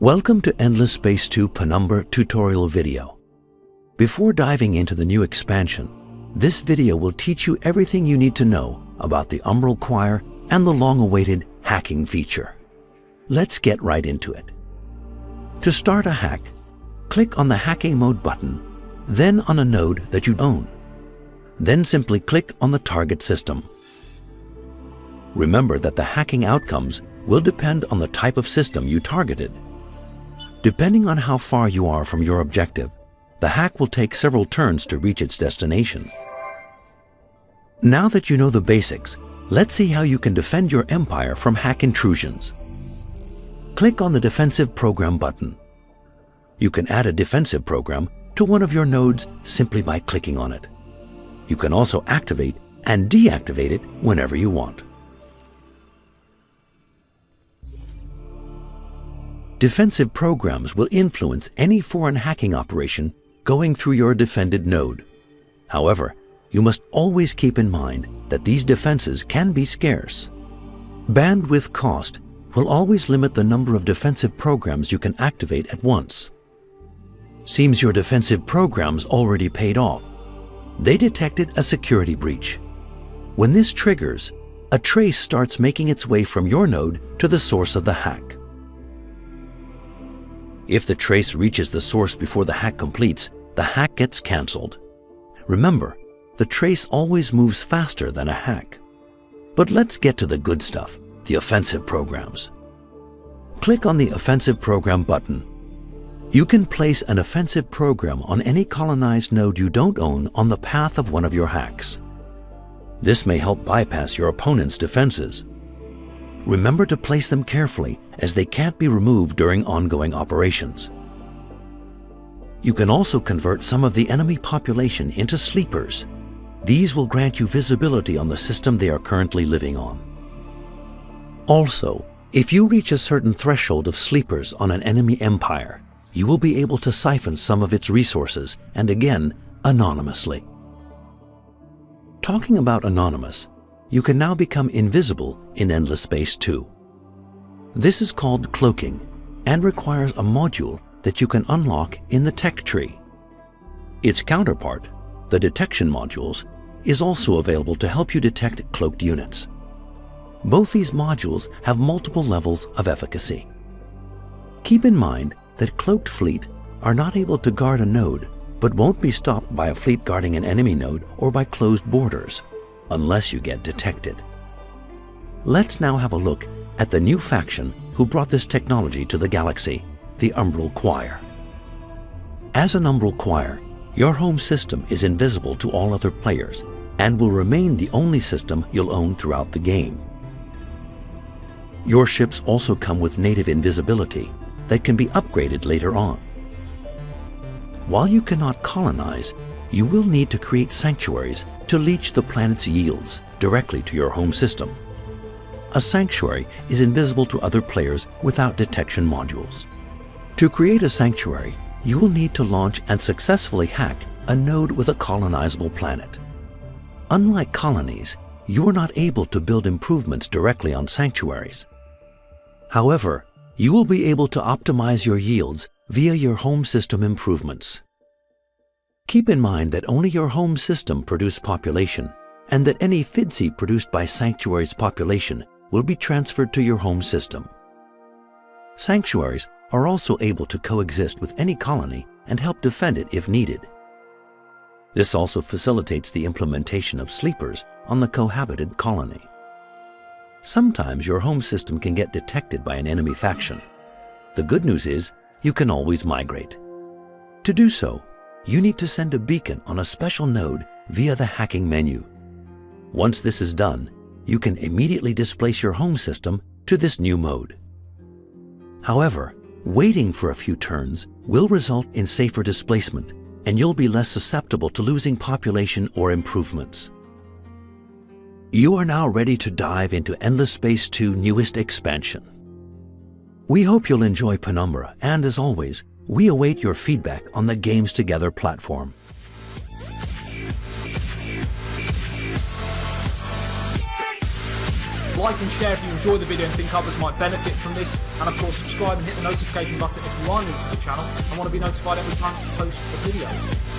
Welcome to Endless Space 2 Penumbra tutorial video. Before diving into the new expansion, this video will teach you everything you need to know about the Umbral Choir and the long-awaited hacking feature. Let's get right into it. To start a hack, click on the Hacking Mode button, then on a node that you own. Then simply click on the target system. Remember that the hacking outcomes will depend on the type of system you targeted. Depending on how far you are from your objective, the hack will take several turns to reach its destination. Now that you know the basics, let's see how you can defend your empire from hack intrusions. Click on the Defensive Program button. You can add a defensive program to one of your nodes simply by clicking on it. You can also activate and deactivate it whenever you want. Defensive programs will influence any foreign hacking operation going through your defended node. However, you must always keep in mind that these defenses can be scarce. Bandwidth cost will always limit the number of defensive programs you can activate at once. Seems your defensive programs already paid off. They detected a security breach. When this triggers, a trace starts making its way from your node to the source of the hack. If the trace reaches the source before the hack completes, the hack gets cancelled. Remember, the trace always moves faster than a hack. But let's get to the good stuff, the offensive programs. Click on the Offensive Program button. You can place an offensive program on any colonized node you don't own on the path of one of your hacks. This may help bypass your opponent's defenses. Remember to place them carefully, as they can't be removed during ongoing operations. You can also convert some of the enemy population into sleepers. These will grant you visibility on the system they are currently living on. Also, if you reach a certain threshold of sleepers on an enemy empire, you will be able to siphon some of its resources, and again, anonymously. Talking about anonymous, you can now become invisible in Endless Space 2. This is called cloaking and requires a module that you can unlock in the tech tree. Its counterpart, the detection modules, is also available to help you detect cloaked units. Both these modules have multiple levels of efficacy. Keep in mind that cloaked fleet are not able to guard a node, but won't be stopped by a fleet guarding an enemy node or by closed borders, unless you get detected. Let's now have a look at the new faction who brought this technology to the galaxy, the Umbral Choir. As an Umbral Choir, your home system is invisible to all other players and will remain the only system you'll own throughout the game. Your ships also come with native invisibility that can be upgraded later on. While you cannot colonize, you will need to create sanctuaries to leech the planet's yields directly to your home system. A sanctuary is invisible to other players without detection modules. To create a sanctuary, you will need to launch and successfully hack a node with a colonizable planet. Unlike colonies, you are not able to build improvements directly on sanctuaries. However, you will be able to optimize your yields via your home system improvements. Keep in mind that only your home system produces population, and that any FIDSI produced by Sanctuary's population will be transferred to your home system. Sanctuaries are also able to coexist with any colony and help defend it if needed. This also facilitates the implementation of sleepers on the cohabited colony. Sometimes your home system can get detected by an enemy faction. The good news is you can always migrate. To do so, you need to send a beacon on a special node via the hacking menu. Once this is done, you can immediately displace your home system to this new mode. However, waiting for a few turns will result in safer displacement, and you'll be less susceptible to losing population or improvements. You are now ready to dive into Endless Space 2 newest expansion. We hope you'll enjoy Penumbra, and as always, we await your feedback on the Games Together platform. Like and share if you enjoy the video and think others might benefit from this, and of course subscribe and hit the notification button if you are new to the channel and want to be notified every time I post a video.